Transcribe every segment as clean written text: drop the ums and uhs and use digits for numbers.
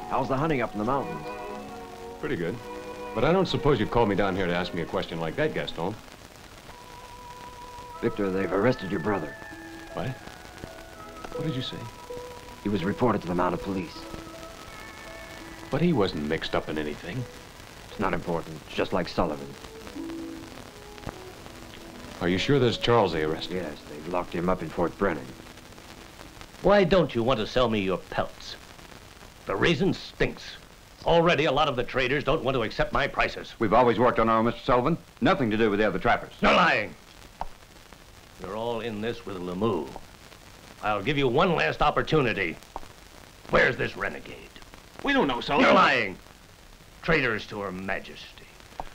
How's the hunting up in the mountains? Pretty good. But I don't suppose you called me down here to ask me a question like that, Gaston. Victor, they've arrested your brother. What? What did you say? He was reported to the mounted police. But he wasn't mixed up in anything. It's not important. It's just like Sullivan. Are you sure there's Charles they arrested? Yes, they've locked him up in Fort Brennan. Why don't you want to sell me your pelts? The reason stinks. Already a lot of the traders don't want to accept my prices. We've always worked on our own, Mr. Sullivan. Nothing to do with the other trappers. You're lying. You're all in this with Lemieux. I'll give you one last opportunity. Where's this renegade? We don't know, Sullivan. You're lying. Traitors to Her Majesty.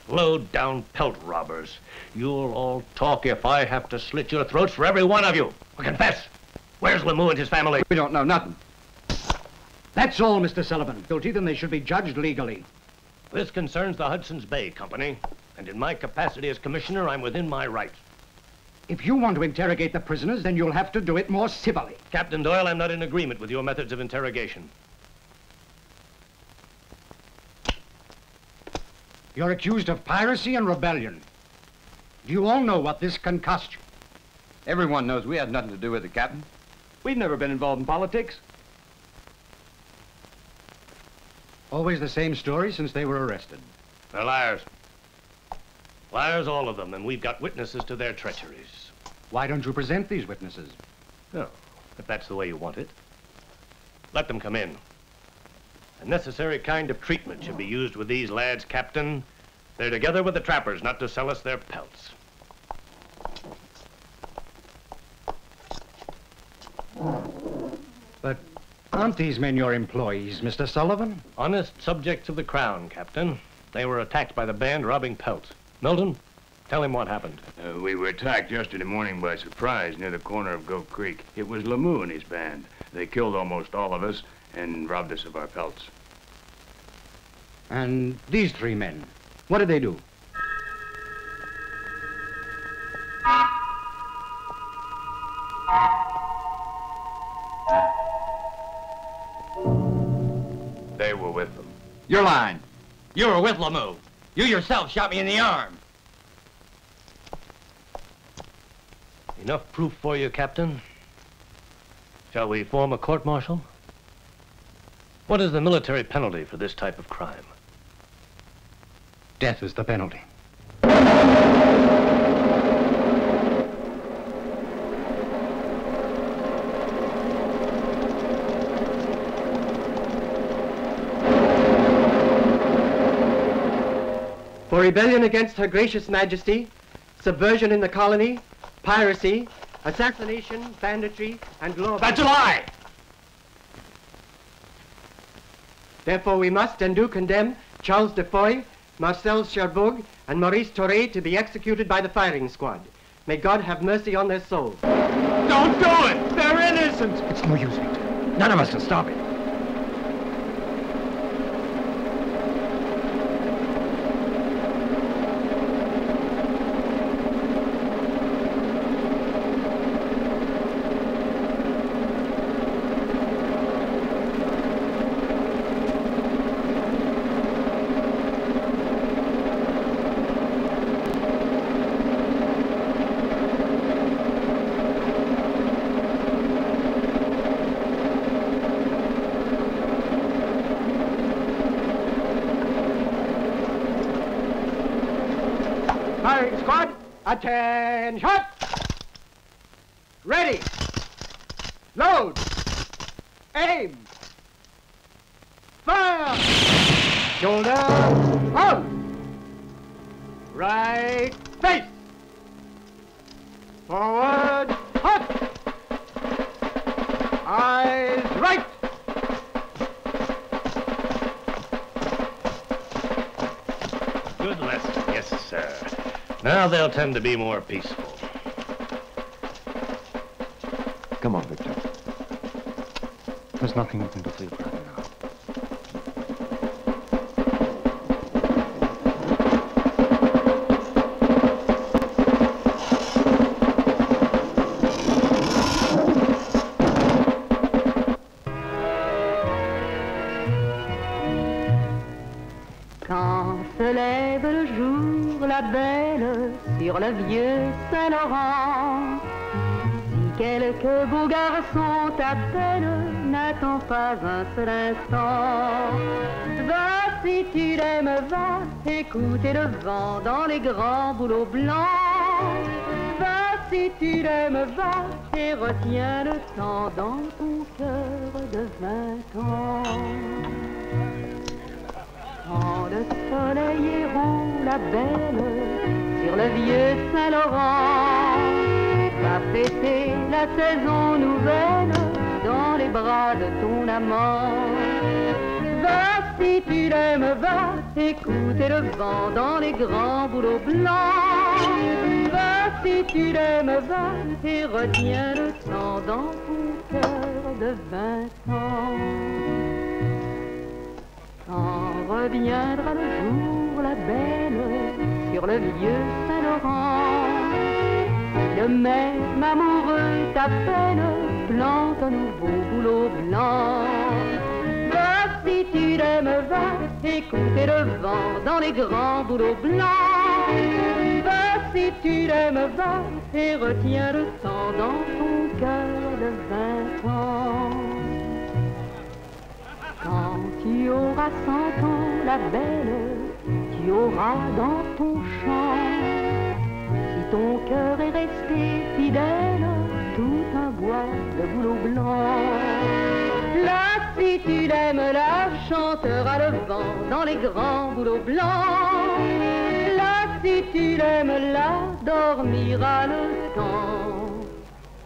Low-down pelt robbers. You'll all talk if I have to slit your throats for every one of you. Well, confess. Where's Lemieux and his family? We don't know nothing. That's all, Mr. Sullivan. Guilty, then they should be judged legally. This concerns the Hudson's Bay Company, and in my capacity as commissioner, I'm within my rights. If you want to interrogate the prisoners, then you'll have to do it more civilly. Captain Doyle, I'm not in agreement with your methods of interrogation. You're accused of piracy and rebellion. You all know what this can cost you. Everyone knows we had nothing to do with it, Captain. We've never been involved in politics. Always the same story since they were arrested. They're liars. Liars, all of them, and we've got witnesses to their treacheries. Why don't you present these witnesses? No, if that's the way you want it. Let them come in. A necessary kind of treatment should be used with these lads, Captain. They're together with the trappers, not to sell us their pelts. But aren't these men your employees, Mr. Sullivan? Honest subjects of the Crown, Captain. They were attacked by the band robbing pelts. Milton, tell him what happened. We were attacked yesterday morning by surprise near the corner of Goat Creek. It was Lemieux and his band. They killed almost all of us and robbed us of our pelts. And these three men, what did they do? They were with them. You're lying. You were with Lemieux. You yourself shot me in the arm. Enough proof for you, Captain? Shall we form a court-martial? What is the military penalty for this type of crime? Death is the penalty. For rebellion against Her Gracious Majesty, subversion in the colony, piracy, assassination, banditry, and law... That's a lie! Therefore we must and do condemn Charles Defoe, Marcel Cherbourg, and Maurice Torre to be executed by the firing squad. May God have mercy on their souls. Don't do it! They're innocent! It's no use, Victor. None of us can stop it. Firing squad, attention! Ready! Load! Aim! Fire! Shoulder on! Right face! Forward, hot! Eyes right! Good lesson, yes, sir. Now they'll tend to be more peaceful. Come on, Victor. There's nothing we can do for you right now. Quand se lève le jour, la belle, sur le vieux Saint-Laurent, si quelques beaux garçons t'appellent, n'attends pas un seul instant. Va, si tu l'aimes, va, écouter le vent dans les grands bouleaux blancs. Va, si tu l'aimes, va, et retiens le temps dans ton cœur de 20 ans. Quand le soleil est roux, la belle, sur le vieux Saint-Laurent, va fêter la saison nouvelle dans les bras de ton amant. Va, si tu l'aimes, va, écouter le vent dans les grands bouleaux blancs. Va, si tu l'aimes, va, et retiens le temps dans ton cœur de 20 ans. Quand reviendra le jour, la belle, sur le vieux Saint-Laurent, si le même amoureux t'appelle, plante un nouveau bouleau blanc. Va, si tu l'aimes, va, écouter le vent dans les grands bouleaux blancs. Va, si tu l'aimes, va, et retiens le temps dans ton cœur de 20 ans. Quand tu auras 100 ans, la belle, tu auras dans ton champ, si ton cœur est resté fidèle, tout un bois de bouleaux blancs. Là, si tu l'aimes, la chantera le vent dans les grands bouleaux blancs. Là, si tu l'aimes, là dormira le temps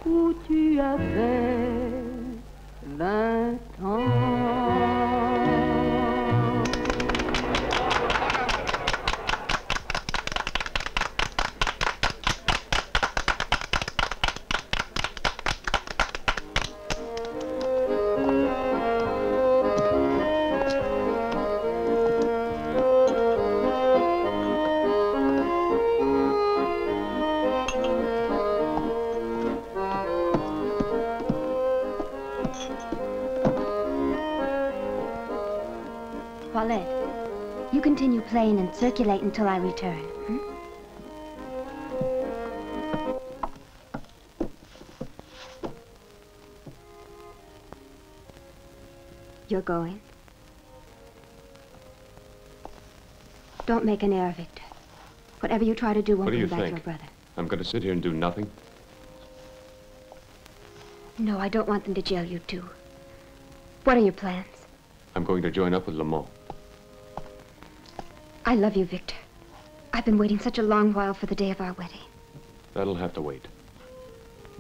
où tu avais 20 ans. Paulette, you continue playing and circulate until I return. Hmm? You're going? Don't make an error, Victor. Whatever you try to do won't bring back your brother. I'm going to sit here and do nothing? No, I don't want them to jail you, too. What are your plans? I'm going to join up with Lamont. I love you, Victor. I've been waiting such a long while for the day of our wedding. That'll have to wait.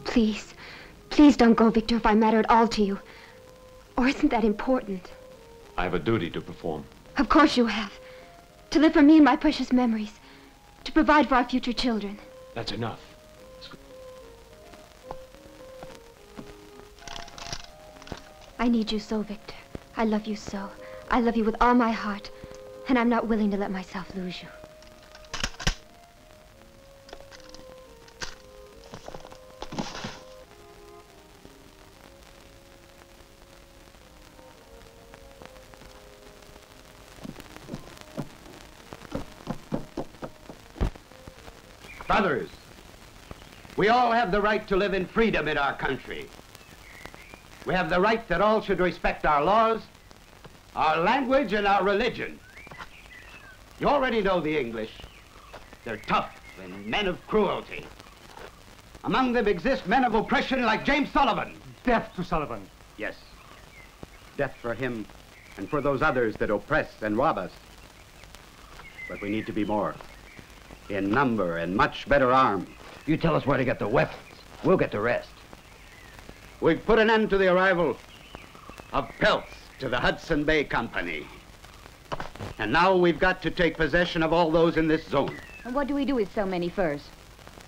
Please, please don't go, Victor, if I matter at all to you. Or isn't that important? I have a duty to perform. Of course you have. To live for me and my precious memories. To provide for our future children. That's enough. I need you so, Victor. I love you so. I love you with all my heart. And I'm not willing to let myself lose you. Brothers, we all have the right to live in freedom in our country. We have the right that all should respect our laws, our language, and our religion. You already know the English. They're tough and men of cruelty. Among them exist men of oppression like James Sullivan. Death to Sullivan. Yes. Death for him and for those others that oppress and rob us. But we need to be more. In number and much better armed. You tell us where to get the weapons. We'll get the rest. We've put an end to the arrival of pelts to the Hudson Bay Company. And now we've got to take possession of all those in this zone. And what do we do with so many furs?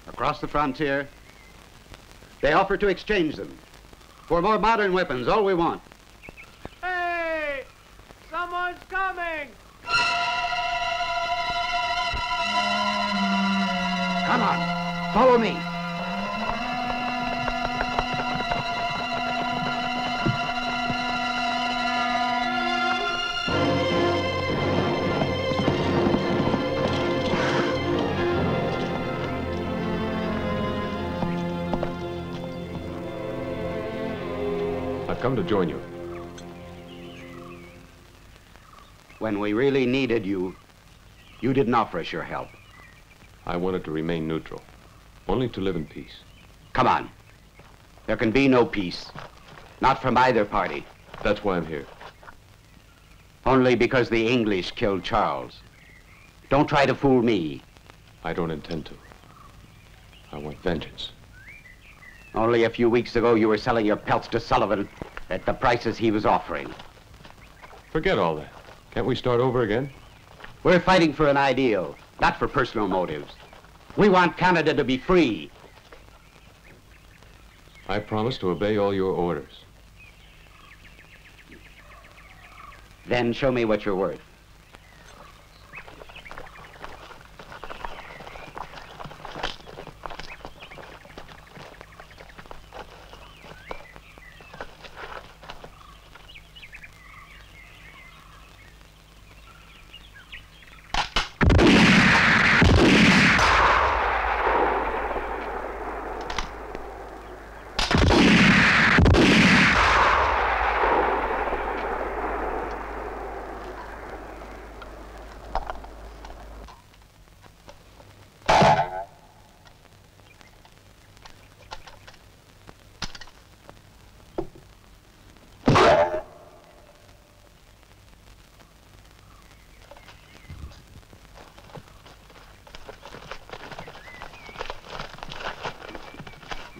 Across the frontier, they offer to exchange them for more modern weapons, all we want. Hey! Someone's coming! Come on, follow me. come to join you. When we really needed you, you didn't offer us your help. I wanted to remain neutral, only to live in peace. Come on. There can be no peace. Not from either party. That's why I'm here. Only because the English killed Charles. Don't try to fool me. I don't intend to. I want vengeance. Only a few weeks ago, you were selling your pelts to Sullivan at the prices he was offering. Forget all that. Can't we start over again? We're fighting for an ideal, not for personal motives. We want Canada to be free. I promise to obey all your orders. Then show me what you're worth.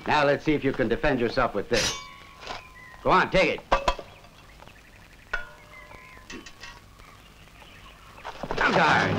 Now let's see if you can defend yourself with this. Go on, take it. On guard.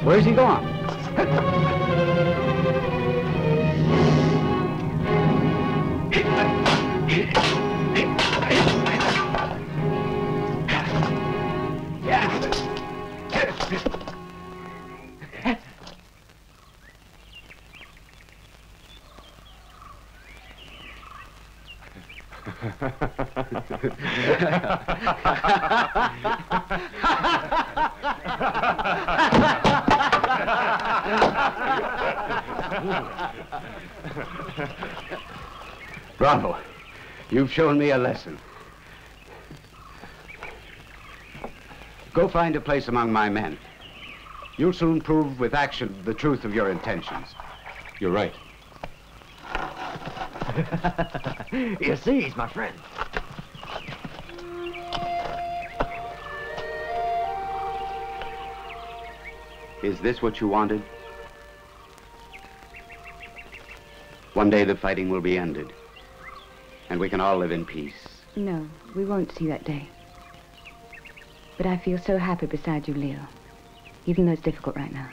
Where's he going? Bravo. You've shown me a lesson. Go find a place among my men. You'll soon prove with action the truth of your intentions. You're right. You see, he's my friend. Is this what you wanted? One day the fighting will be ended, and we can all live in peace. No, we won't see that day. But I feel so happy beside you, Leo, even though it's difficult right now.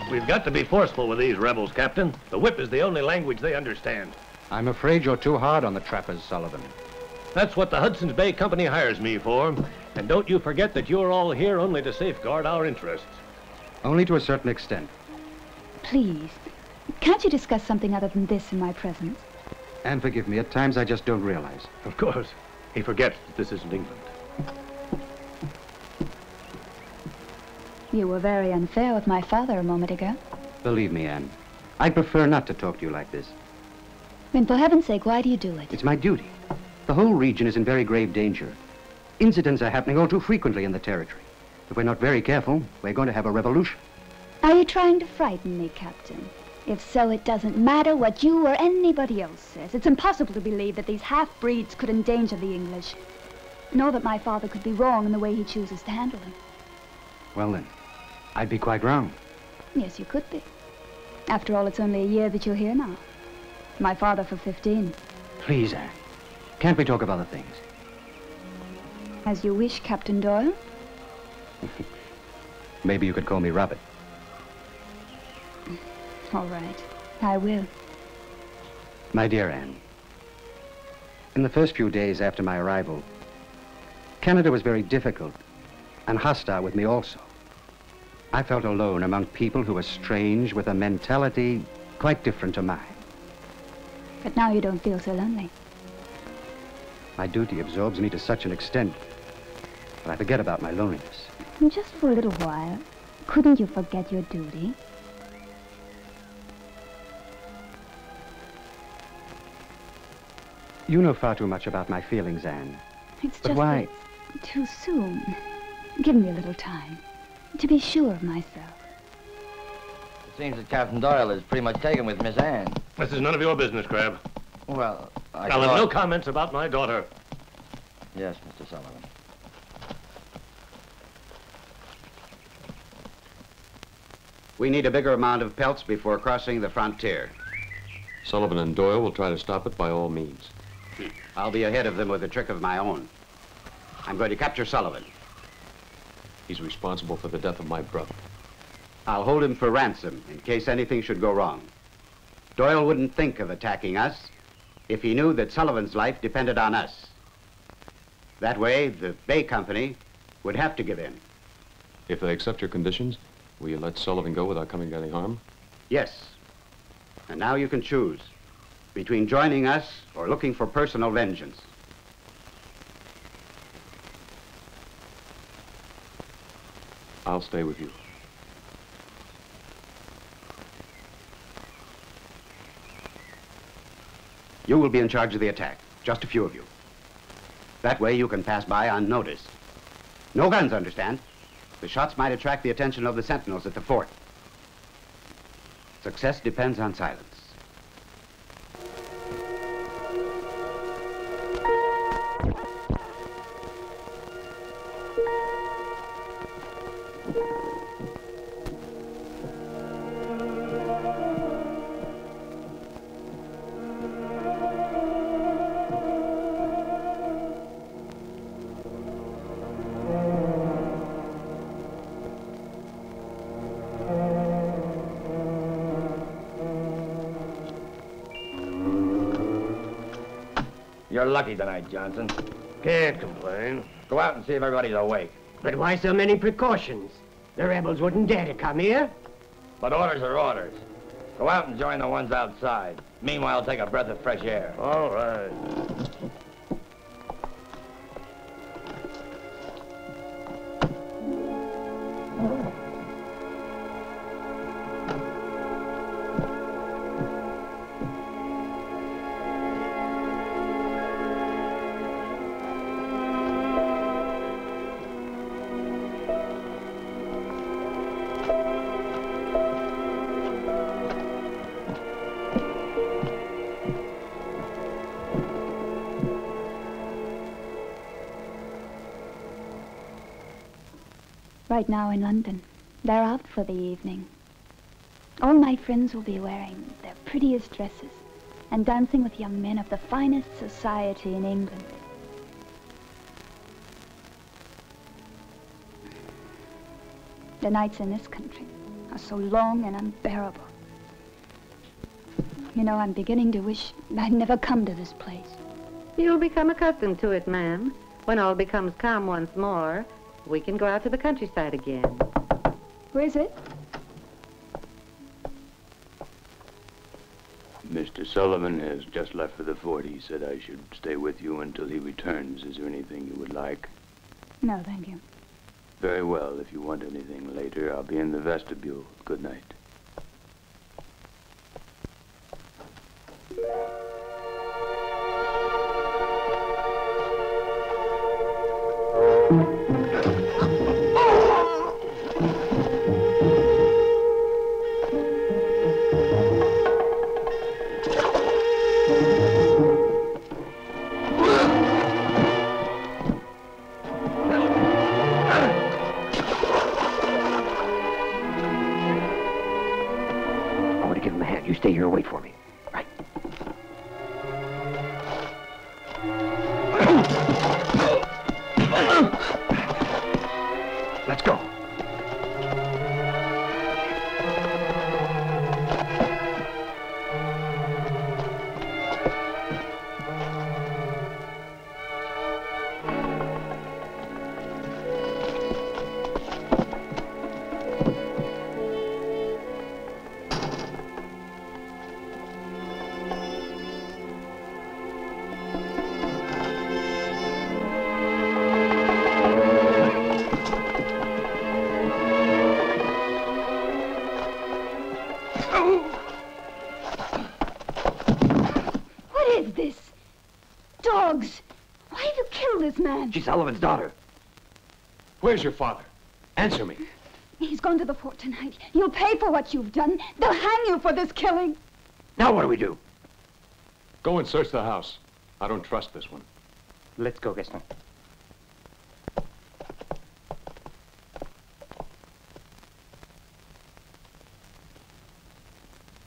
We've got to be forceful with these rebels, Captain. The whip is the only language they understand. I'm afraid you're too hard on the trappers, Sullivan. That's what the Hudson's Bay Company hires me for. And don't you forget that you're all here only to safeguard our interests. Only to a certain extent. Please, can't you discuss something other than this in my presence? And forgive me, at times I just don't realize. Of course. He forgets that this isn't England. You were very unfair with my father a moment ago. Believe me, Anne, I'd prefer not to talk to you like this. Then for heaven's sake, why do you do it? It's my duty. The whole region is in very grave danger. Incidents are happening all too frequently in the territory. If we're not very careful, we're going to have a revolution. Are you trying to frighten me, Captain? If so, it doesn't matter what you or anybody else says. It's impossible to believe that these half-breeds could endanger the English. Nor that my father could be wrong in the way he chooses to handle them. Well then, I'd be quite wrong. Yes, you could be. After all, it's only a year that you're here now. My father for 15. Please, Anne. Can't we talk of other things? As you wish, Captain Doyle. Maybe you could call me Robert. All right, I will. My dear Anne, in the first few days after my arrival, Canada was very difficult and hostile with me also. I felt alone among people who were strange with a mentality quite different to mine. But now you don't feel so lonely. My duty absorbs me to such an extent that I forget about my loneliness. Just for a little while, couldn't you forget your duty? You know far too much about my feelings, Anne. It's but just why? Too soon. Give me a little time to be sure of myself. It seems that Captain Doyle is pretty much taken with Miss Anne. This is none of your business, Crab. Well, I'll have no comments about my daughter. Yes, Mr. Sullivan. We need a bigger amount of pelts before crossing the frontier. Sullivan and Doyle will try to stop it by all means. I'll be ahead of them with a trick of my own. I'm going to capture Sullivan. He's responsible for the death of my brother. I'll hold him for ransom in case anything should go wrong. Doyle wouldn't think of attacking us if he knew that Sullivan's life depended on us. That way, the Bay Company would have to give in. If they accept your conditions, will you let Sullivan go without coming to any harm? Yes. And now you can choose between joining us or looking for personal vengeance. I'll stay with you. You will be in charge of the attack, just a few of you. That way you can pass by unnoticed. No guns, understand? The shots might attract the attention of the sentinels at the fort. Success depends on silence. You're lucky tonight, Johnson. Can't complain. Go out and see if everybody's awake. But why so many precautions? The rebels wouldn't dare to come here. But orders are orders. Go out and join the ones outside. Meanwhile, take a breath of fresh air. All right. Right now in London, they're out for the evening. All my friends will be wearing their prettiest dresses and dancing with young men of the finest society in England. The nights in this country are so long and unbearable. You know, I'm beginning to wish I'd never come to this place. You'll become accustomed to it, ma'am. When all becomes calm once more, we can go out to the countryside again. Where is it? Mr. Sullivan has just left for the fort. He said I should stay with you until he returns. Is there anything you would like? No, thank you. Very well. If you want anything later, I'll be in the vestibule. Good night. Stay here and wait for me. Right. Let's go. She's Sullivan's daughter. Where's your father? Answer me. He's gone to the fort tonight. You'll pay for what you've done. They'll hang you for this killing. Now what do we do? Go and search the house. I don't trust this one. Let's go, Gaston.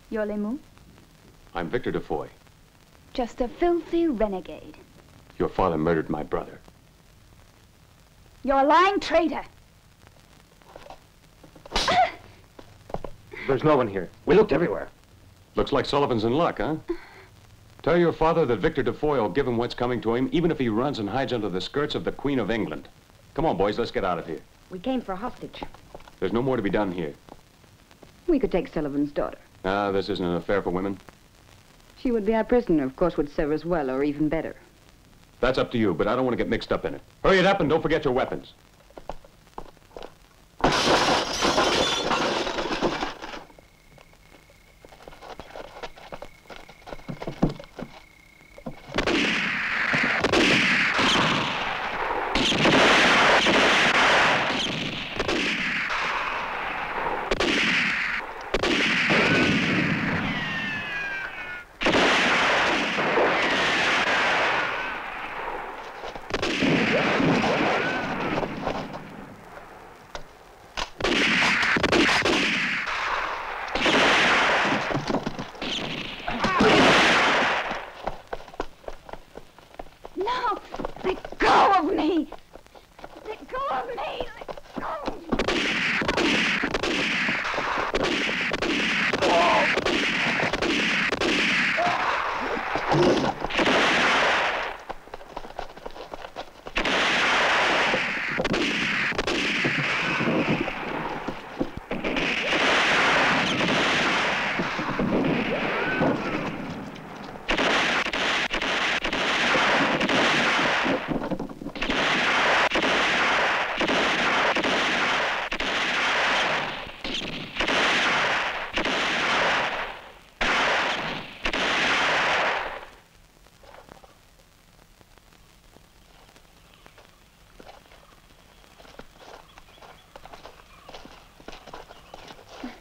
You're Lemu? I'm Victor Defoy. Just a filthy renegade. Your father murdered my brother. You're a lying traitor. There's no one here. We looked everywhere. Looks like Sullivan's in luck, huh? Tell your father that Victor Defoy will give him what's coming to him, even if he runs and hides under the skirts of the Queen of England. Come on, boys, let's get out of here. We came for a hostage. There's no more to be done here. We could take Sullivan's daughter. Ah, this isn't an affair for women. She would be our prisoner, of course, would serve us well, or even better. That's up to you, but I don't want to get mixed up in it. Hurry it up and don't forget your weapons.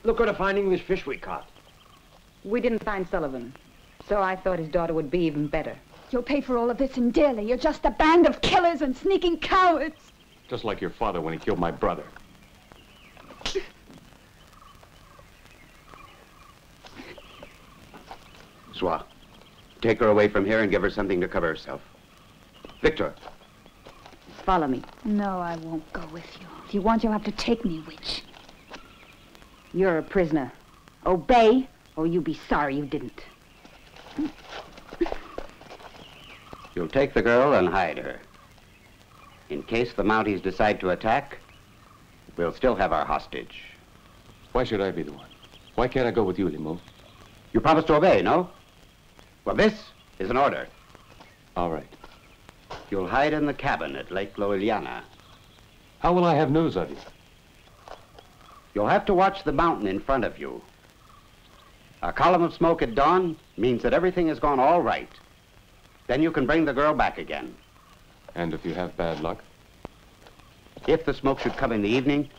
Look what a fine English fish we caught. We didn't find Sullivan, so I thought his daughter would be even better. You'll pay for all of this in dearly. You're just a band of killers and sneaking cowards. Just like your father when he killed my brother. Sois, take her away from here and give her something to cover herself. Victor. Follow me. No, I won't go with you. If you want, you'll have to take me, witch. You're a prisoner. Obey, or you'll be sorry you didn't. You'll take the girl and hide her. In case the Mounties decide to attack, we'll still have our hostage. Why should I be the one? Why can't I go with you, Lemo? You promised to obey, no? Well, this is an order. All right. You'll hide in the cabin at Lake Loeliana. How will I have news of you? You'll have to watch the mountain in front of you. A column of smoke at dawn means that everything has gone all right. Then you can bring the girl back again. And if you have bad luck? If the smoke should come in the evening,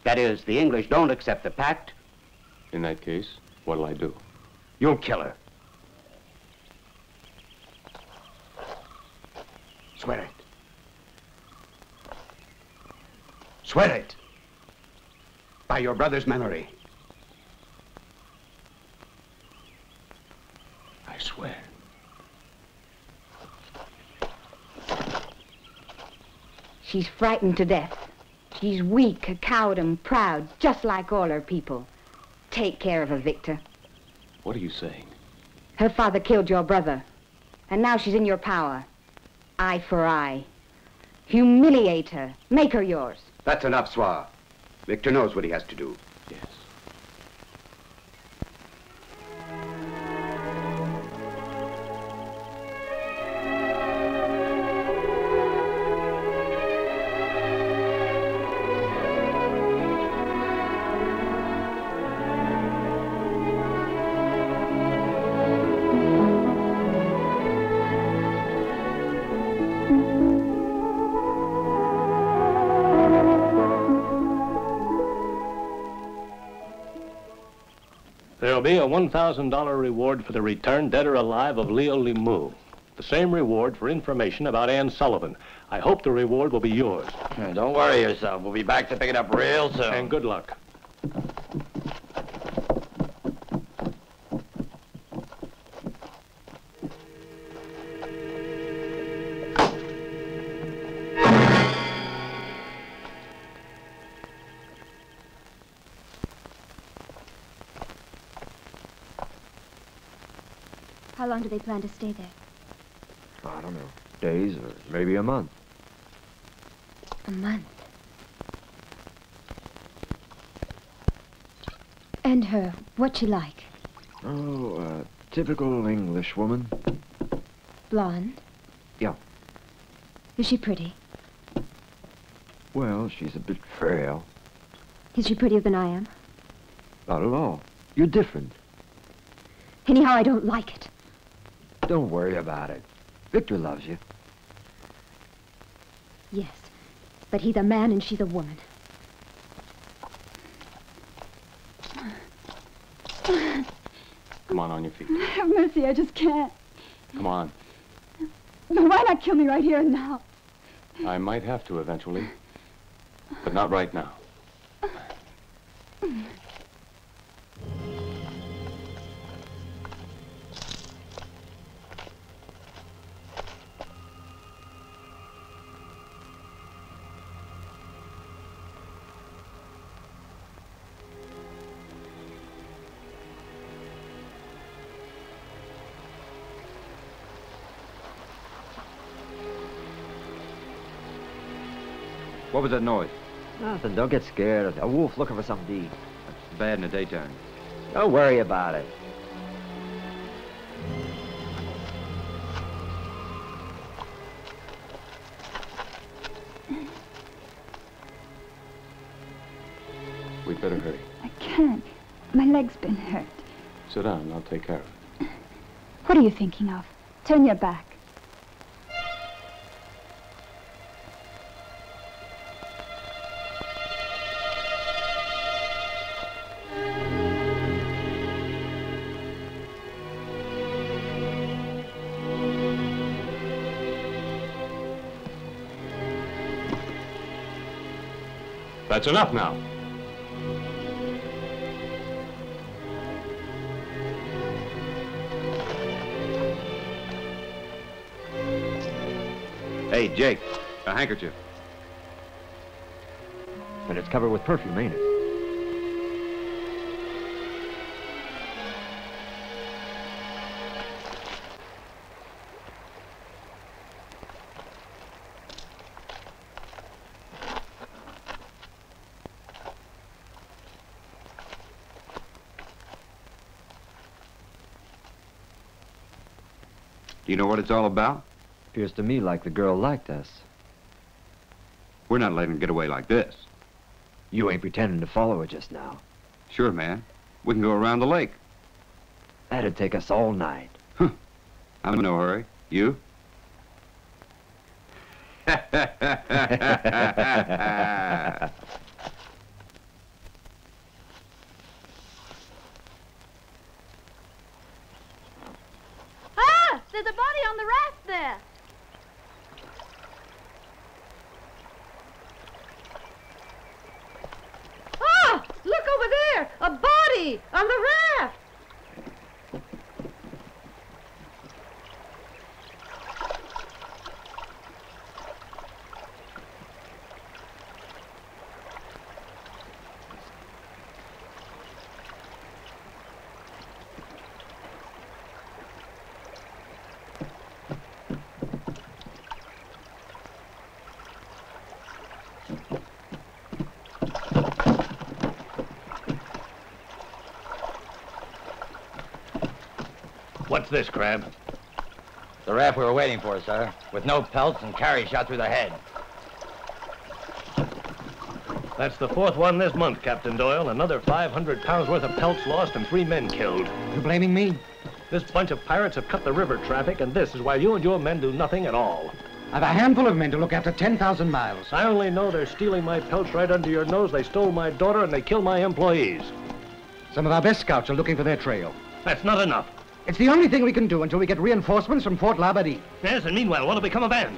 that is, the English don't accept the pact. In that case, what'll I do? You'll kill her. Swear it. Swear it. By your brother's memory. I swear. She's frightened to death. She's weak, a coward, and proud, just like all her people. Take care of her, Victor. What are you saying? Her father killed your brother, and now she's in your power. Eye for eye. Humiliate her. Make her yours. That's enough, Swa. Victor knows what he has to do. Yes. There'll be a $1,000 reward for the return, dead or alive, of Leo Limu. The same reward for information about Ann Sullivan. I hope the reward will be yours. Don't worry yourself. We'll be back to pick it up real soon. And good luck. How long do they plan to stay there? I don't know. Days or maybe a month. A month. And her, what's she like? Oh, a typical English woman. Blonde? Yeah. Is she pretty? Well, she's a bit frail. Is she prettier than I am? Not at all. You're different. Anyhow, I don't like it. Don't worry about it. Victor loves you. Yes, but he's a man and she's a woman. Come on your feet. Have mercy, I just can't. Come on. But why not kill me right here and now? I might have to eventually, but not right now. What was that noise? Nothing. Don't get scared. A wolf looking for something to eat. That's bad in the daytime. Don't worry about it. We'd better hurry. I can't. My leg's been hurt. Sit down, I'll take care of it. What are you thinking of? Turn your back. That's enough now. Hey, Jake, a handkerchief. And it's covered with perfume, ain't it? Do you know what it's all about? Appears to me like the girl liked us. We're not letting her get away like this. You ain't pretending to follow her just now. Sure, man. We can go around the lake. That'd take us all night. I'm in no hurry. You? There's a body on the raft there. Ah! Look over there! A body on the raft! What's this, Crab? The raft we were waiting for, sir, with no pelts and carry shot through the head. That's the fourth one this month, Captain Doyle. Another 500 pounds worth of pelts lost and 3 men killed. You blaming me? This bunch of pirates have cut the river traffic, and this is why you and your men do nothing at all. I've a handful of men to look after 10,000 miles. I only know they're stealing my pelts right under your nose. They stole my daughter, and they killed my employees. Some of our best scouts are looking for their trail. That's not enough. It's the only thing we can do until we get reinforcements from Fort Labadie. Yes, and meanwhile, what'll become of Anne?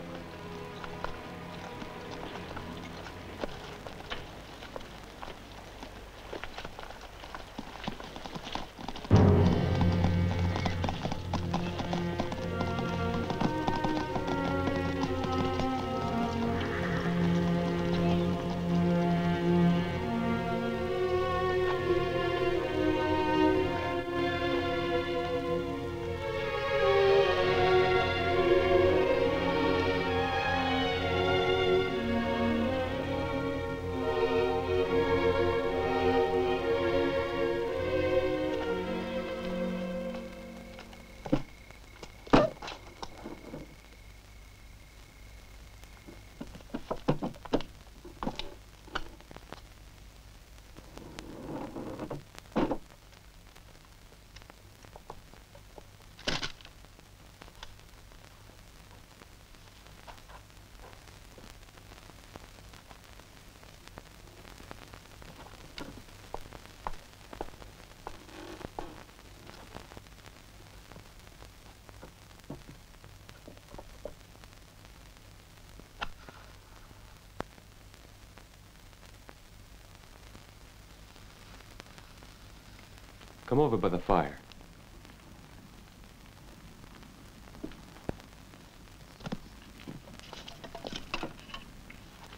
Come over by the fire.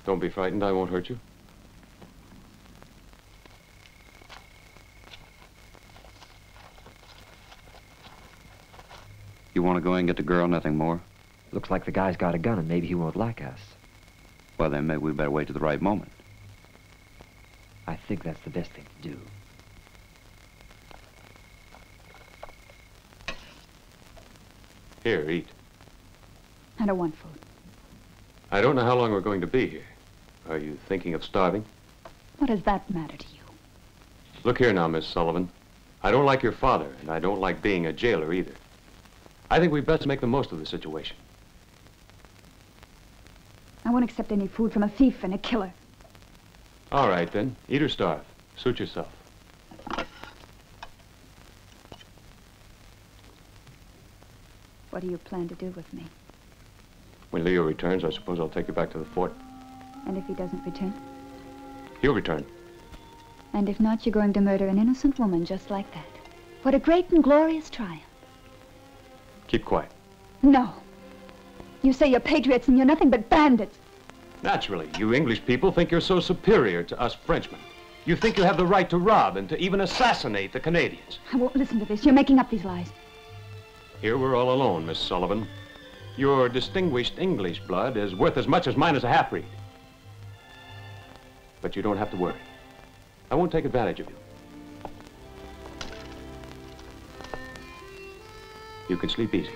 Don't be frightened, I won't hurt you. You want to go in and get the girl, nothing more? Looks like the guy's got a gun and maybe he won't like us. Well, then maybe we better wait till the right moment. I think that's the best thing to do. Here, eat. I don't want food. I don't know how long we're going to be here. Are you thinking of starving? What does that matter to you? Look here now, Miss Sullivan. I don't like your father, and I don't like being a jailer either. I think we'd best make the most of the situation. I won't accept any food from a thief and a killer. All right, then. Eat or starve. Suit yourself. What do you plan to do with me? When Leo returns, I suppose I'll take you back to the fort. And if he doesn't return? He'll return. And if not, you're going to murder an innocent woman just like that. What a great and glorious triumph. Keep quiet. No. You say you're patriots and you're nothing but bandits. Naturally, you English people think you're so superior to us Frenchmen. You think you have the right to rob and to even assassinate the Canadians. I won't listen to this. You're making up these lies. Here we're all alone, Miss Sullivan. Your distinguished English blood is worth as much as mine as a half-breed. But you don't have to worry. I won't take advantage of you. You can sleep easy.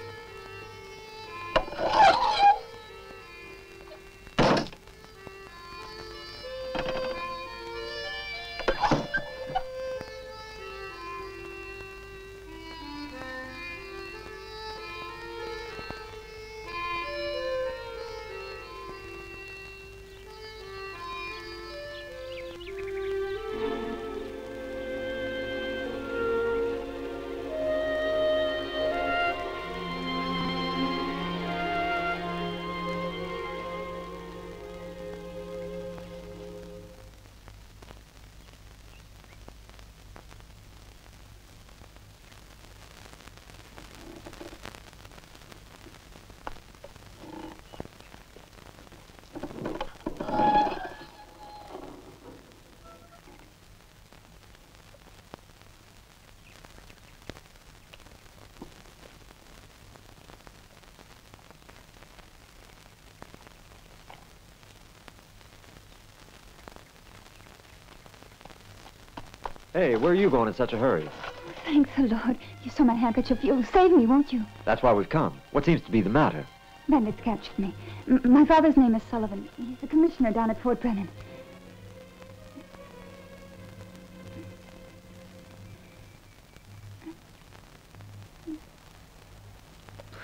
Hey, where are you going in such a hurry? Thanks the Lord. You saw my handkerchief. You'll save me, won't you? That's why we've come. What seems to be the matter? Bandits captured me. My father's name is Sullivan. He's the commissioner down at Fort Brennan.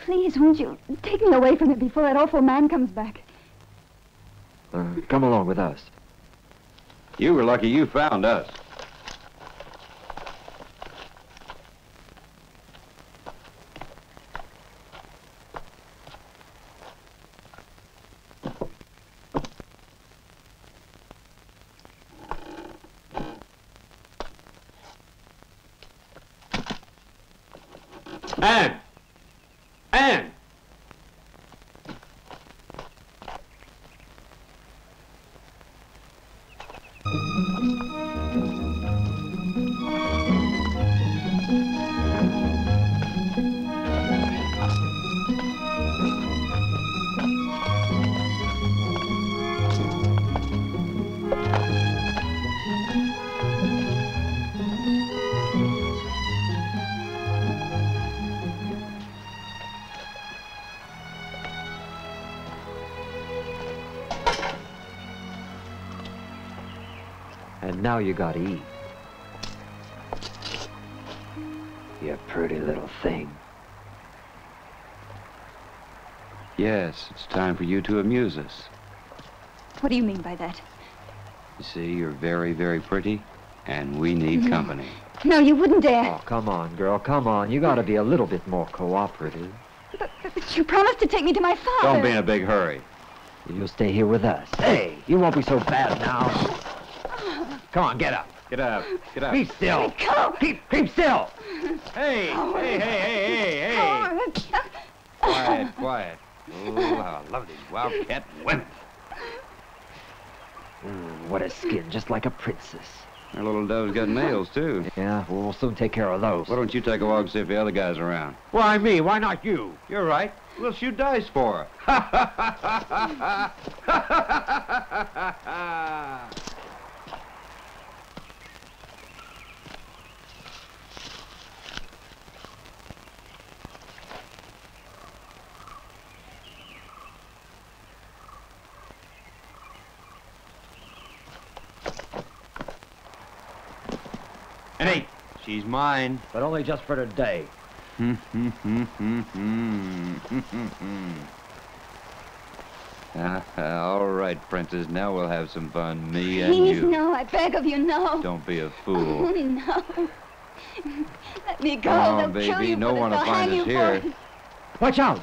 Please, won't you take me away from it before that awful man comes back? Come along with us. You were lucky you found us. Anne! Anne! And now you gotta eat. You pretty little thing. Yes, it's time for you to amuse us. What do you mean by that? You see, you're very, very pretty, and we need company. No, you wouldn't dare. Oh, come on, girl, come on. You gotta be a little bit more cooperative. But you promised to take me to my father. Don't be in a big hurry. You'll stay here with us. Hey, you won't be so bad now. Come on, get up. Get up. Get up. Be still. Keep still. Hey, hey, hey, hey, hey, hey. Quiet, quiet. Oh, how I love these wildcat women. What a skin, just like a princess. Our little dove's got nails, too. Yeah, well, we'll soon take care of those. Why don't you take a walk and see if the other guy's around? Why me? Why not you? You're right. We'll shoot dice for her. And hey, she's mine. But only just for today. All right, Princess, now we'll have some fun, me and you. Please, no, I beg of you, no. Don't be a fool. Oh, no. Let me go. Come on, They'll baby, kill you no for one this. will They'll find hang us you here. for it. Watch out!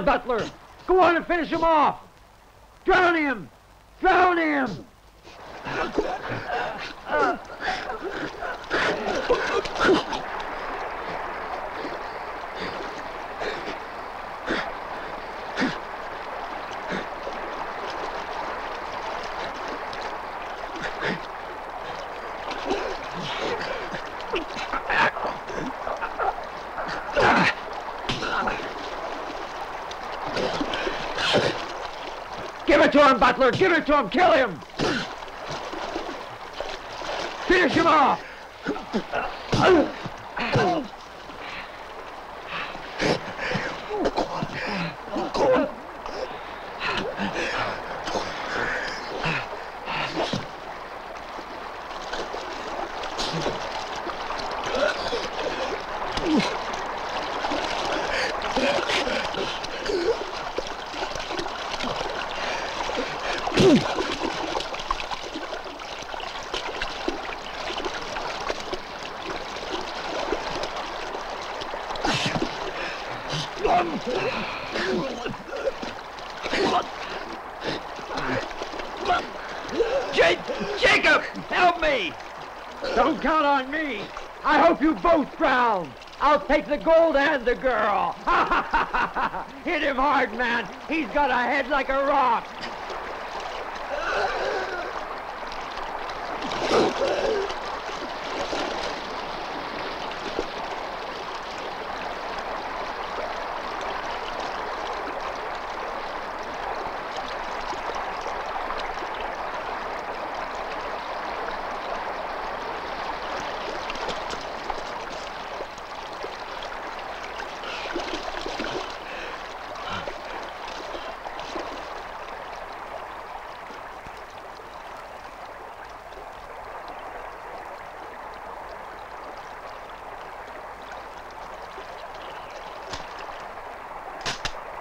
Butler! Go on and finish him off! Drown him! Drown him! Give it to him, Butler! Give it to him! Kill him! Finish him off! Jacob, help me! Don't count on me. I hope you both drown. I'll take the gold and the girl. Hit him hard, man. He's got a head like a rock.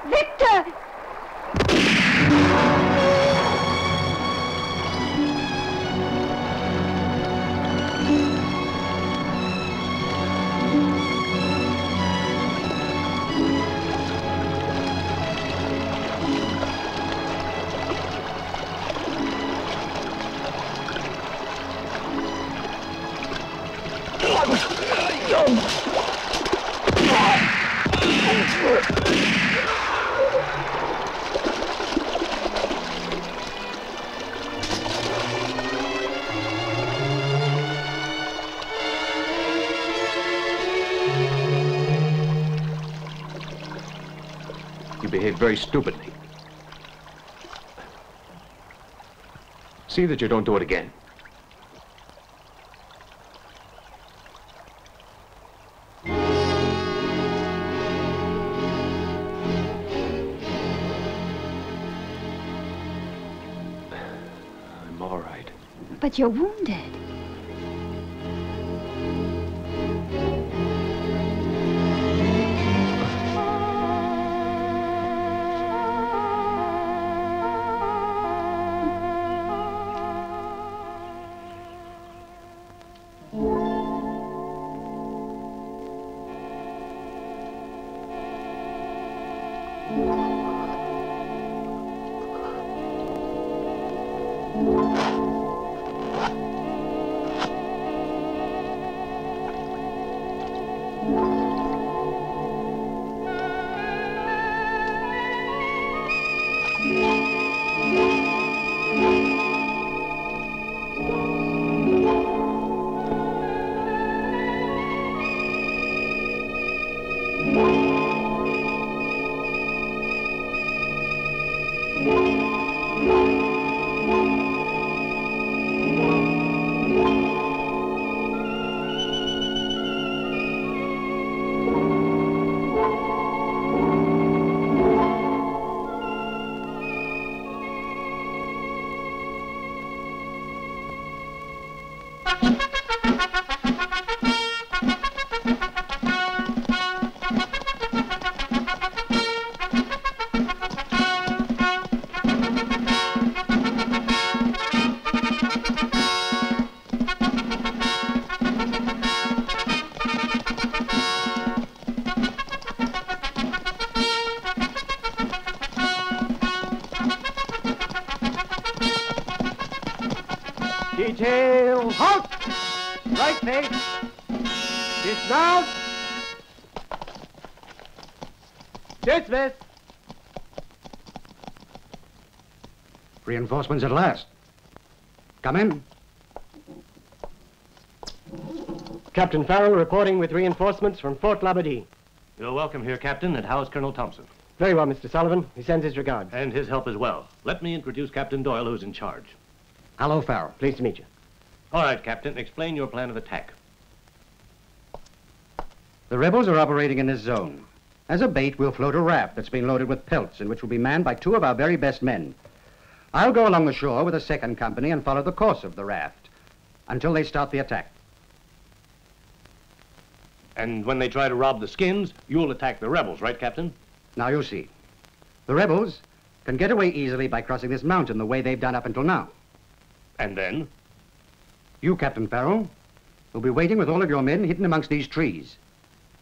Victor! You behaved very stupidly. See that you don't do it again. I'm all right. But you're wounded. Detail, halt! Right face. Dismount. Dismiss. Reinforcements at last. Come in. Captain Farrell reporting with reinforcements from Fort Labadie. You're welcome here, Captain, and how is Colonel Thompson? Very well, Mr. Sullivan. He sends his regards. And his help as well. Let me introduce Captain Doyle, who's in charge. Hello, Farrell. Pleased to meet you. All right, Captain, explain your plan of attack. The rebels are operating in this zone. As a bait, we'll float a raft that's been loaded with pelts and which will be manned by 2 of our very best men. I'll go along the shore with a second company and follow the course of the raft until they start the attack. And when they try to rob the skins, you'll attack the rebels, right, Captain? Now, you see. The rebels can get away easily by crossing this mountain the way they've done up until now. And then? You, Captain Farrell, will be waiting with all of your men hidden amongst these trees.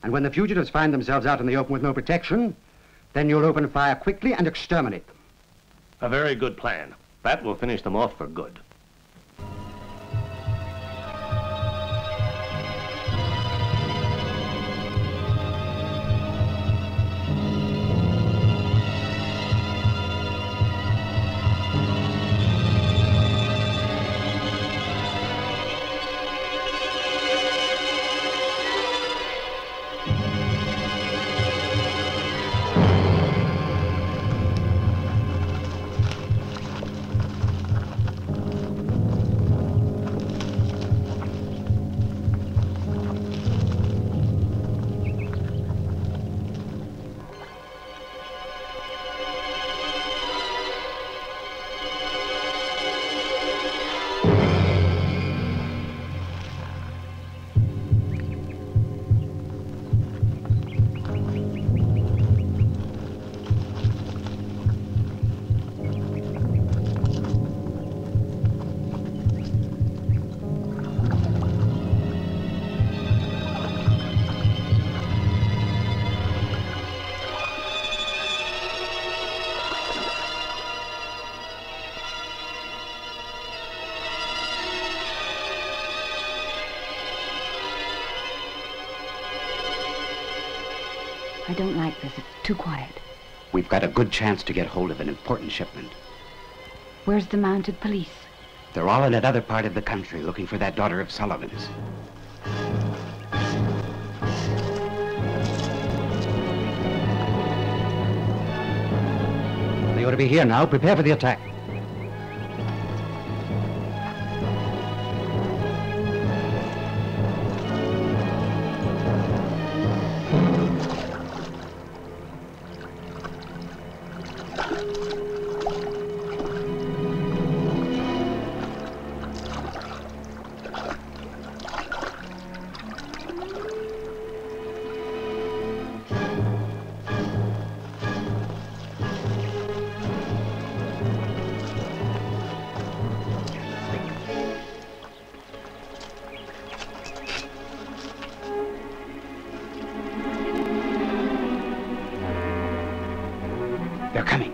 And when the fugitives find themselves out in the open with no protection, Then you'll open fire quickly and exterminate them. A very good plan. That will finish them off for good. I don't like this. It's too quiet. We've got a good chance to get hold of an important shipment. Where's the mounted police? They're all in another part of the country looking for that daughter of Sullivan's. They ought to be here now. Prepare for the attack. They're coming.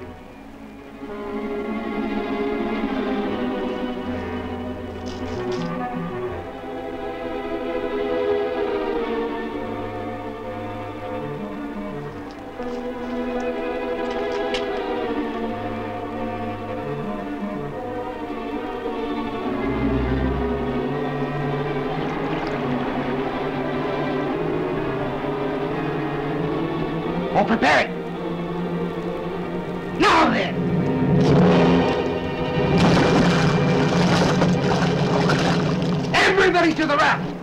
All prepared. Now then! Everybody to the raft!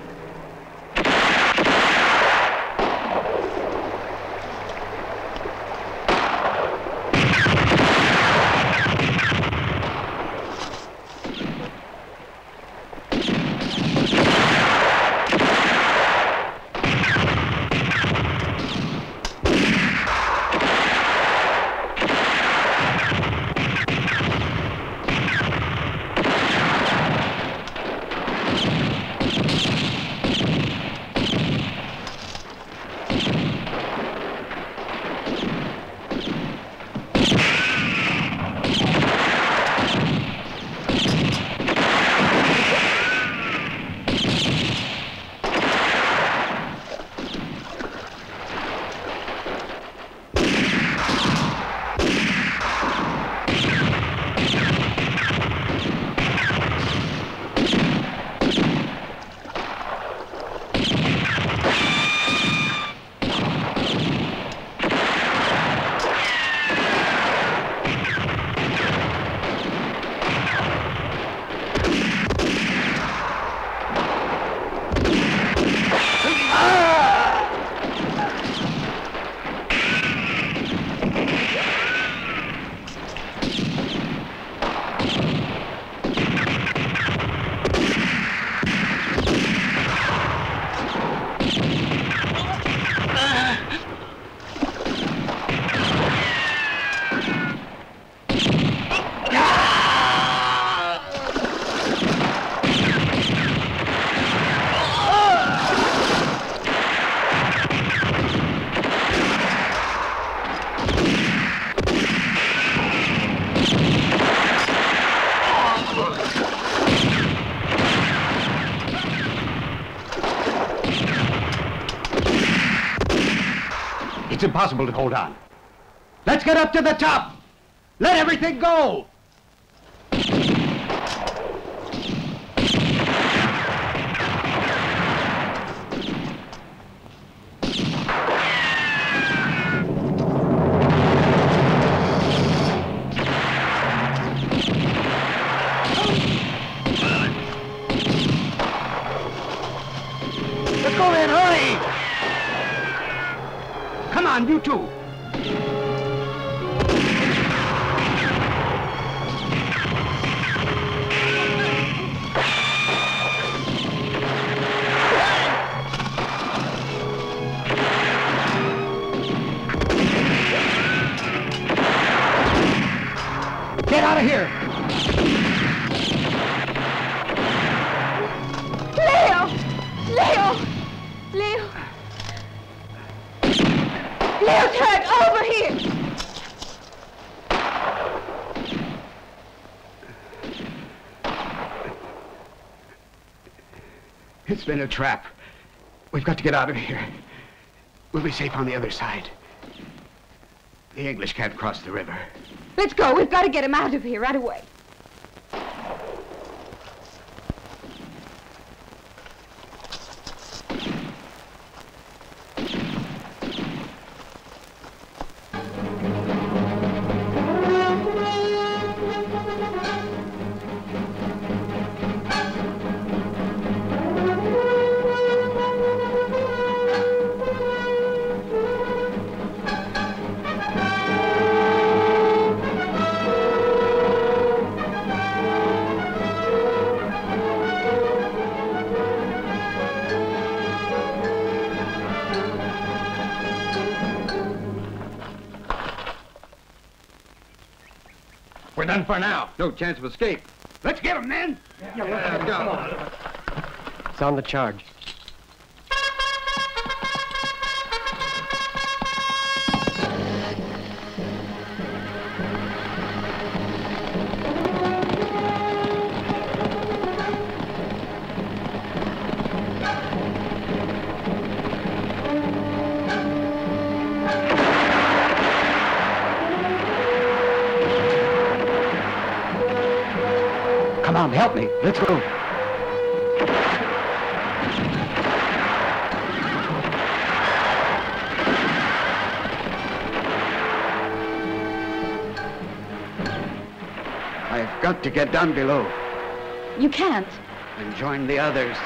It's impossible to hold on. Let's get up to the top. Let everything go. Let's go in, hurry! Come on, you two. Get out of here! Leo! Leo! Leo! Leo's hurt! Over here! It's been a trap. We've got to get out of here. We'll be safe on the other side. The English can't cross the river. Let's go. We've got to get him out of here right away. We're done for now. No chance of escape. Let's get him, men. Go. Sound the charge. Come on, help me. Let's go. I've got to get down below You can't. and join the others.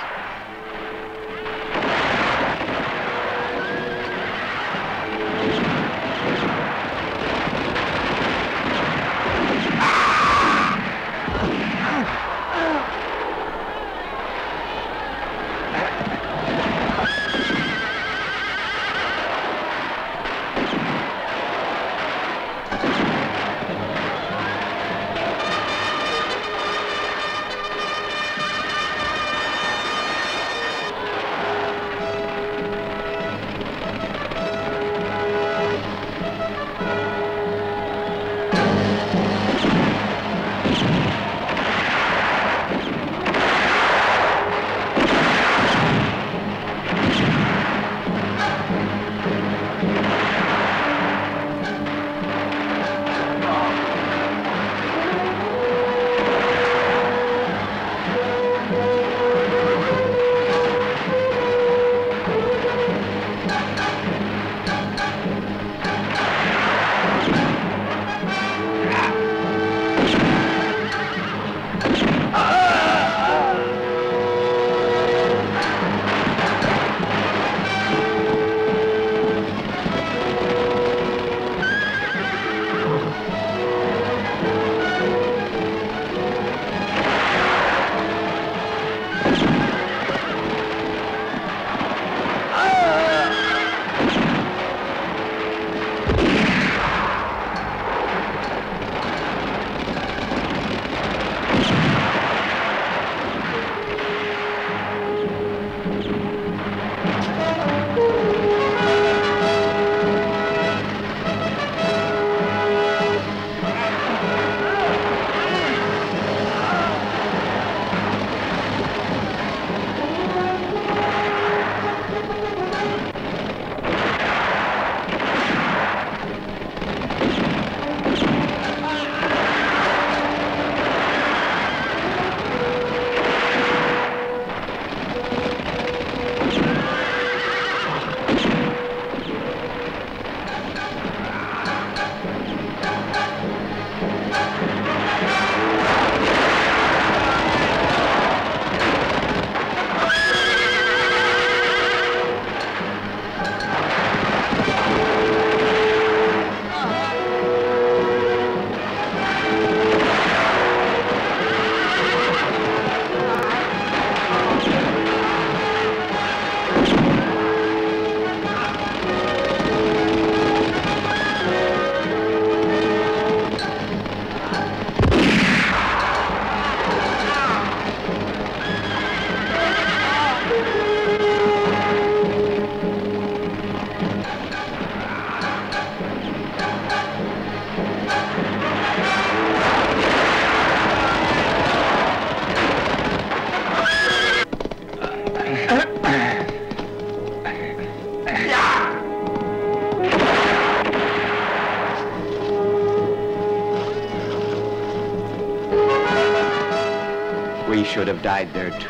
should have died there too.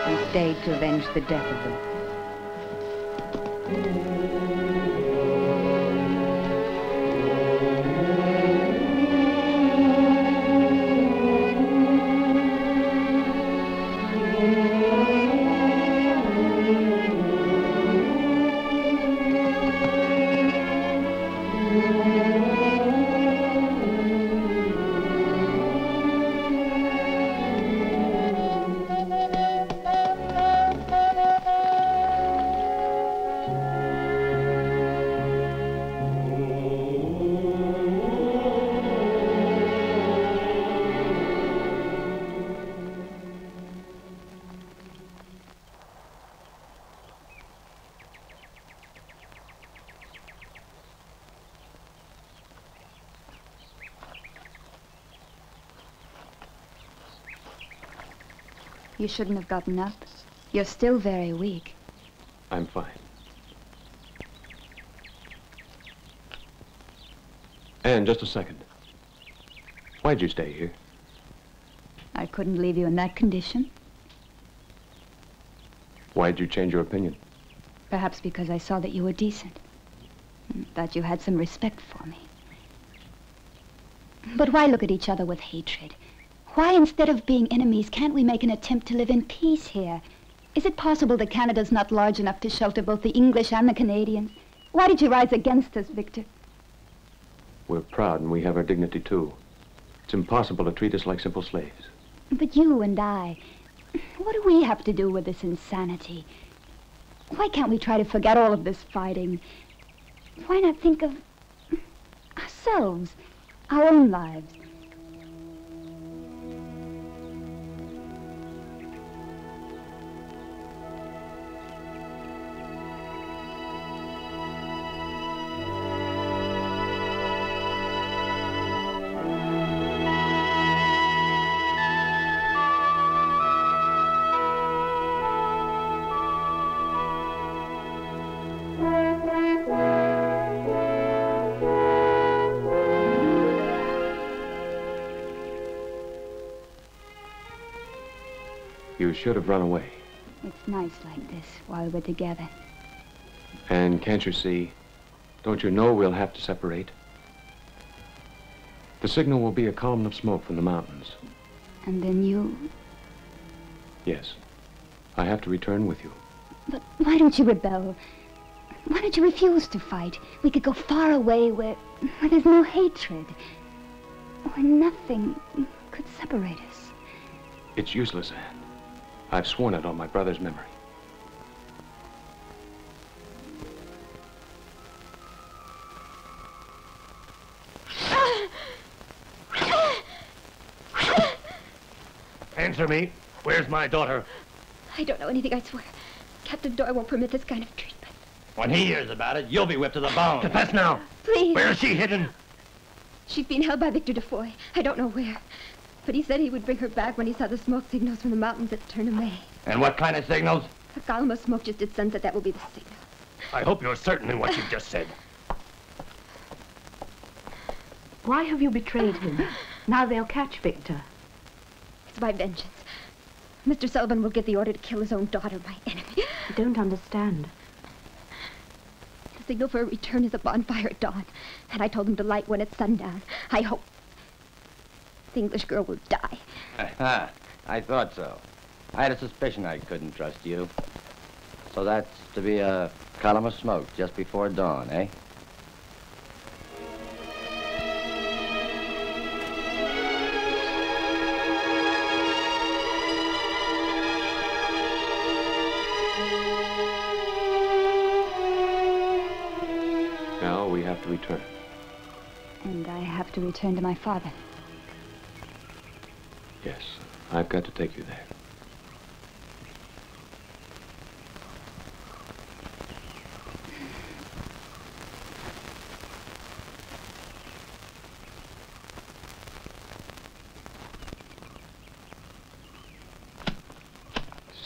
We stayed to avenge the death of them. You shouldn't have gotten up. You're still very weak. I'm fine. And just a second. Why'd you stay here? I couldn't leave you in that condition. Why'd you change your opinion? Perhaps because I saw that you were decent. That you had some respect for me. But why look at each other with hatred? Why, instead of being enemies, can't we make an attempt to live in peace here? Is it possible that Canada's not large enough to shelter both the English and the Canadians? Why did you rise against us, Victor? We're proud and we have our dignity too. It's impossible to treat us like simple slaves. But you and I, what do we have to do with this insanity? Why can't we try to forget all of this fighting? Why not think of ourselves, our own lives? You should have run away. It's nice like this while we're together. And can't you see? Don't you know we'll have to separate? The signal will be a column of smoke from the mountains. And then you... Yes. I have to return with you. But why don't you rebel? Why don't you refuse to fight? We could go far away where there's no hatred. Where nothing could separate us. It's useless, Anne. I've sworn it on my brother's memory. Answer me. Where's my daughter? I don't know anything, I swear. Captain Doyle won't permit this kind of treatment. When he hears about it, you'll be whipped to the bone. Confess now. Please. Where is she hidden? She's being held by Victor Defoy. I don't know where. But he said he would bring her back when he saw the smoke signals from the mountains at turn of May. And what kind of signals? A column of smoke just at sunset, that will be the signal. I hope you're certain in what you've just said. Why have you betrayed him? Now they'll catch Victor. It's my vengeance. Mr. Sullivan will get the order to kill his own daughter, my enemy. I don't understand. The signal for a return is a bonfire at dawn. And I told him to light one at sundown. I hope the English girl will die. I thought so. I had a suspicion I couldn't trust you. So that's to be a column of smoke just before dawn, eh? Now we have to return. And I have to return to my father. Yes, I've got to take you there.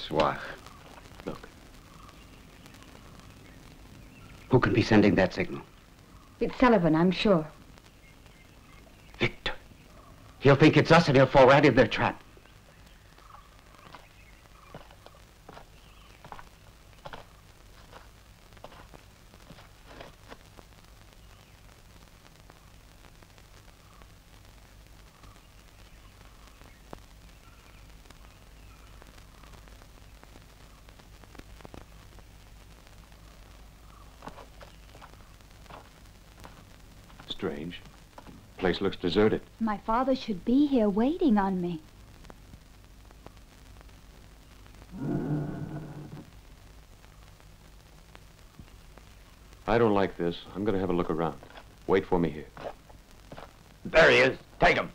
Swach. Look. Who can be sending that signal? It's Sullivan, I'm sure. Victor. He'll think it's us and he'll fall right in their trap. strange. Place looks deserted. My father should be here waiting on me. I don't like this. I'm going to have a look around. Wait for me here. There he is. Take him.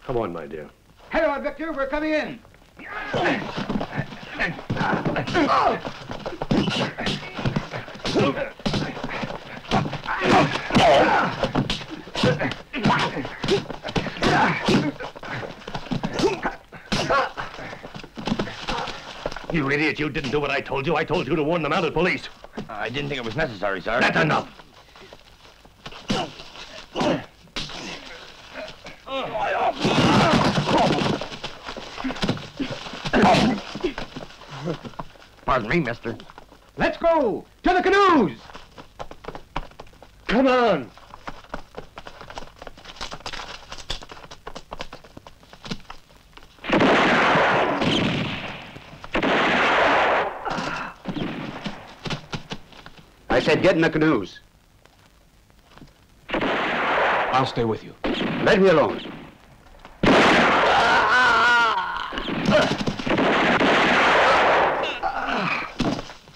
Come on, my dear. Hello, Victor, we're coming in. You idiot, you didn't do what I told you. I told you to warn the mounted police. I didn't think it was necessary, sir. That's enough. Pardon me, mister. Let's go! To the canoes! Come on! I said get in the canoes. I'll stay with you. Let me alone.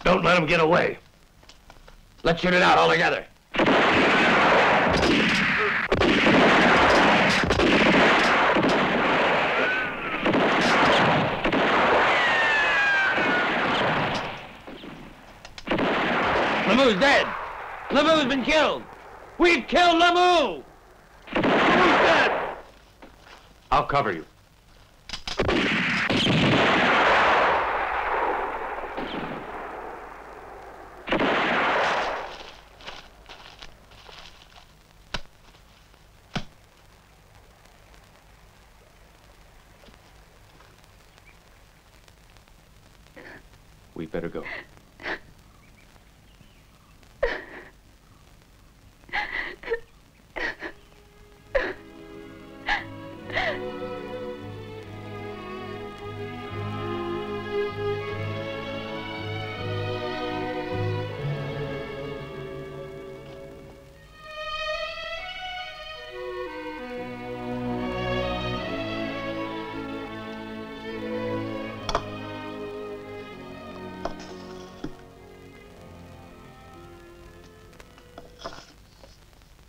Don't let him get away. Let's shoot it out all together. Lemoo's dead. Lemoo's been killed. We've killed Lemoo. Lemoo's dead. I'll cover you. We'd better go.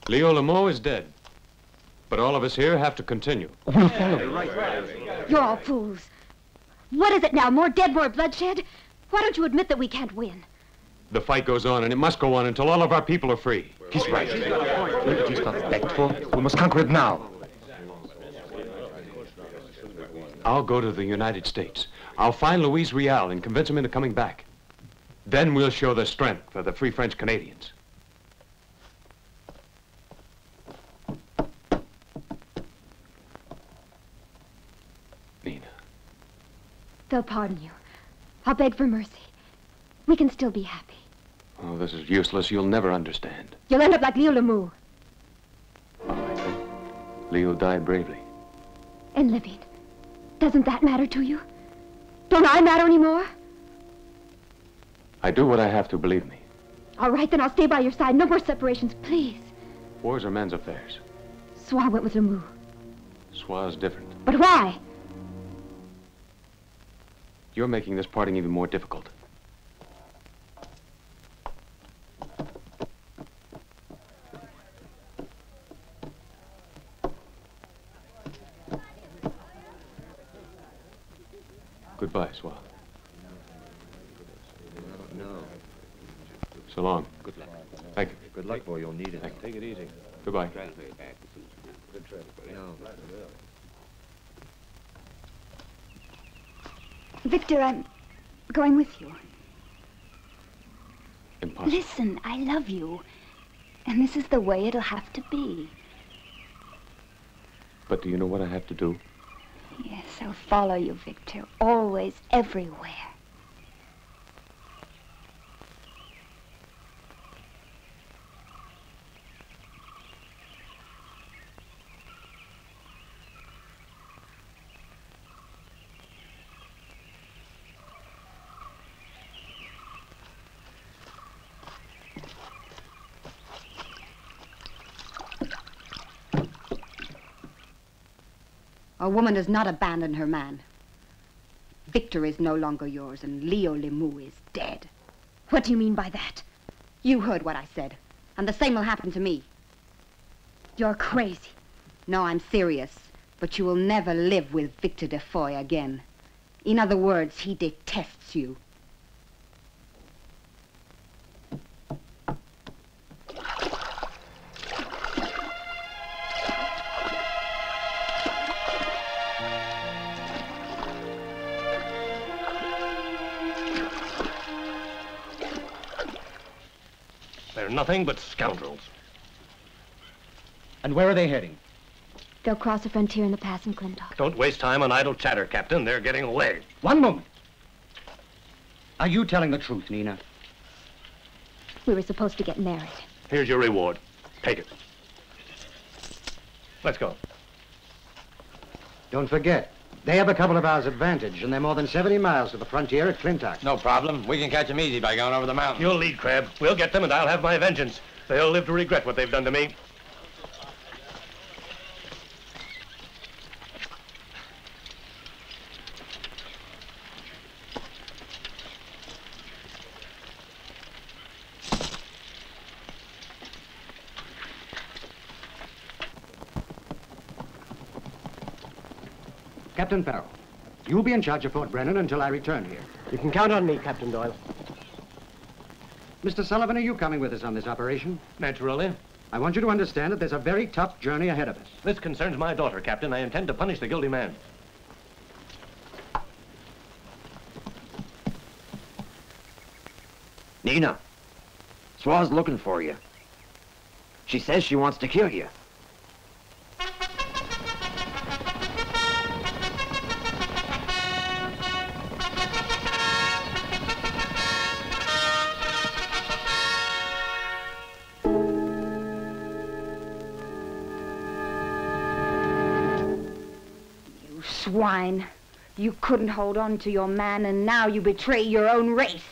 Leo Lemou is dead. But all of us here have to continue. We'll follow you. You're all fools. What is it now? More dead, more bloodshed? Why don't you admit that we can't win? The fight goes on, and it must go on until all of our people are free. He's right. Liberty's not respectful. We must conquer it now. I'll go to the United States. I'll find Luis Rial and convince him into coming back. Then we'll show the strength of the Free French Canadians. They'll pardon you. I'll beg for mercy. We can still be happy. Oh, this is useless. You'll never understand. You'll end up like Leo Lemou. All right, then. Leo died bravely. And living. Doesn't that matter to you? Don't I matter anymore? I do what I have to, believe me. All right, then I'll stay by your side. No more separations, please. Wars are men's affairs. So I went with Lemou. Soir's different. But why? You're making this parting even more difficult. Goodbye, Soir. No. So long. Good luck. Thank you. Good luck, boy. You'll need it. Take it easy. Goodbye. Good trip. No. Victor, I'm going with you. Impossible. Listen, I love you. And this is the way it'll have to be. But do you know what I have to do? Yes, I'll follow you, Victor. Always, everywhere. A woman does not abandon her man. Victor is no longer yours, and Leo Lemieux is dead. What do you mean by that? You heard what I said, and the same will happen to me. You're crazy. No, I'm serious, but you will never live with Victor de Foy again. In other words, he detests you. They're nothing but scoundrels. And where are they heading? They'll cross the frontier in the pass in Clintock. Don't waste time on idle chatter, Captain. They're getting away. One moment. Are you telling the truth, Nina? We were supposed to get married. Here's your reward. Take it. Let's go. Don't forget, they have a couple of hours advantage, and they're more than 70 miles to the frontier at Clintock. No problem. We can catch them easy by going over the mountain. You'll lead, Crab. We'll get them, and I'll have my vengeance. They'll live to regret what they've done to me. Captain Farrell, you'll be in charge of Fort Brennan until I return here. You can count on me, Captain Doyle. Mr. Sullivan, are you coming with us on this operation? Naturally. I want you to understand that there's a very tough journey ahead of us. This concerns my daughter, Captain. I intend to punish the guilty man. Nina, Swa's looking for you. She says she wants to kill you. Swine. You couldn't hold on to your man, and now you betray your own race.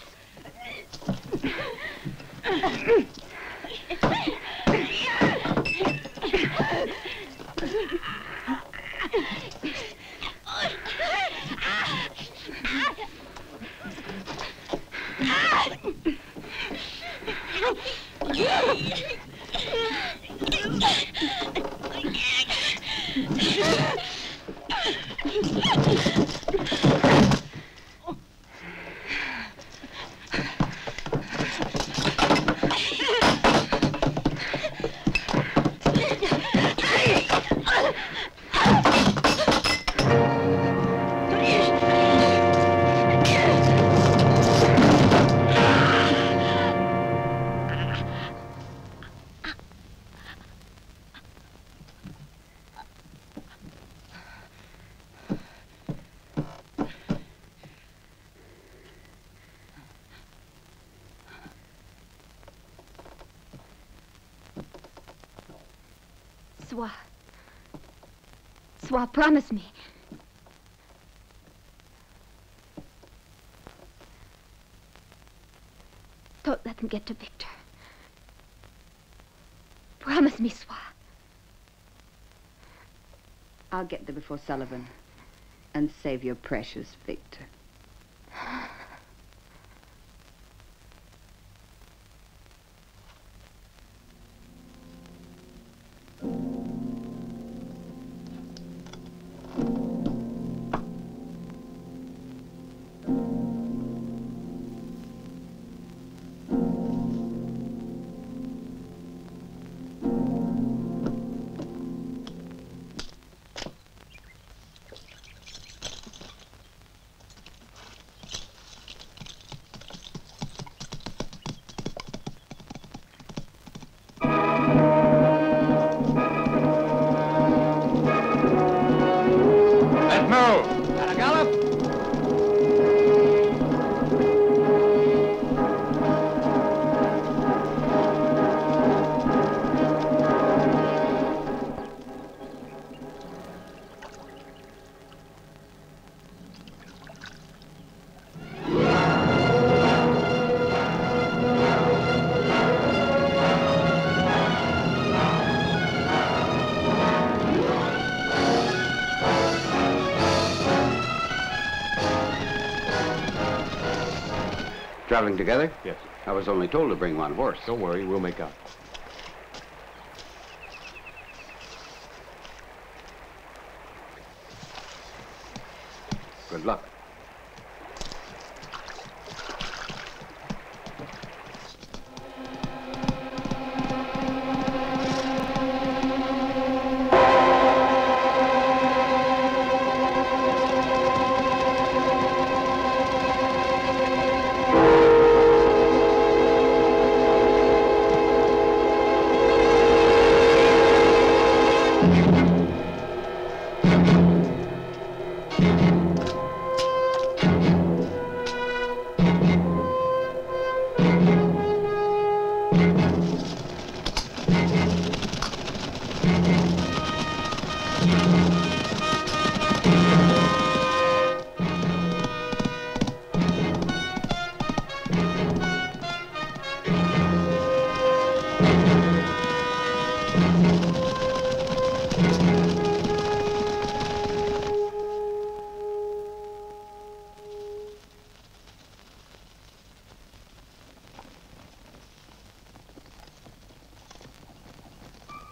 Swa, promise me. Don't let them get to Victor. Promise me, Swa. I'll get there before Sullivan and save your precious Victor. Traveling together? Yes. I was only told to bring one horse. Don't worry, we'll make out. Good luck.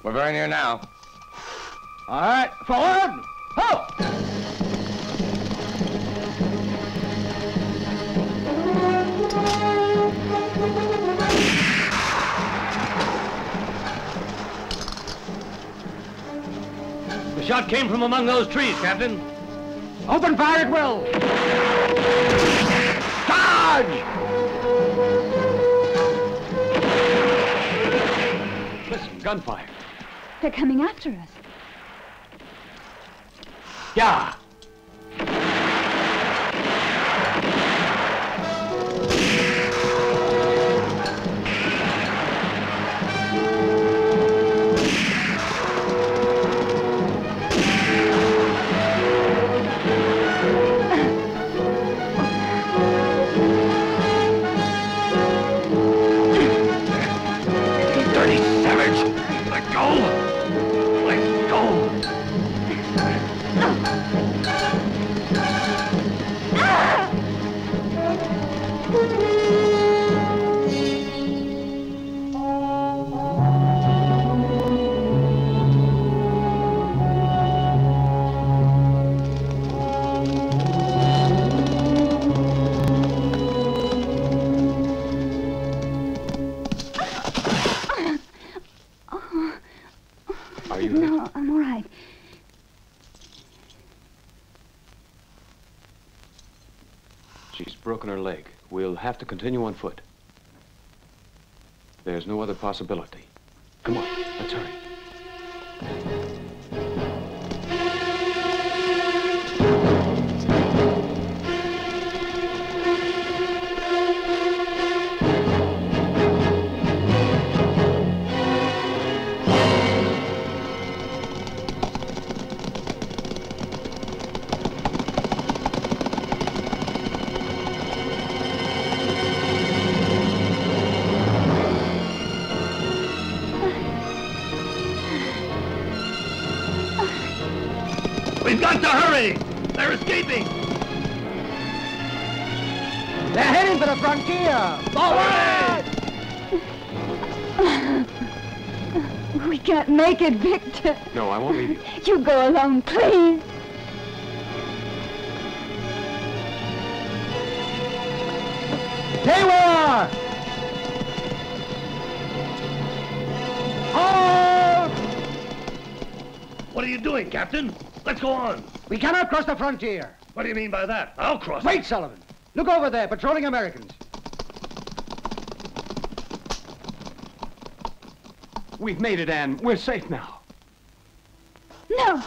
We're very near now. All right, forward! Ho! The shot came from among those trees, Captain. Open fire at will! Charge! Listen, gunfire. They're coming after us. Yeah. Dirty savage! Let go! Let go! Are you No, I'm all right. She's broken her leg. We'll have to continue on foot. There's no other possibility. Come on, let's hurry. We've got to hurry! They're escaping! They're heading for the frontier! Forward! We can't make it, Victor. No, I won't leave you. You go alone, please. Stay where you are! Hold! What are you doing, Captain? Let's go on. We cannot cross the frontier. What do you mean by that? I'll cross. Wait, Sullivan. Look over there, patrolling Americans. We've made it, Anne. We're safe now. No.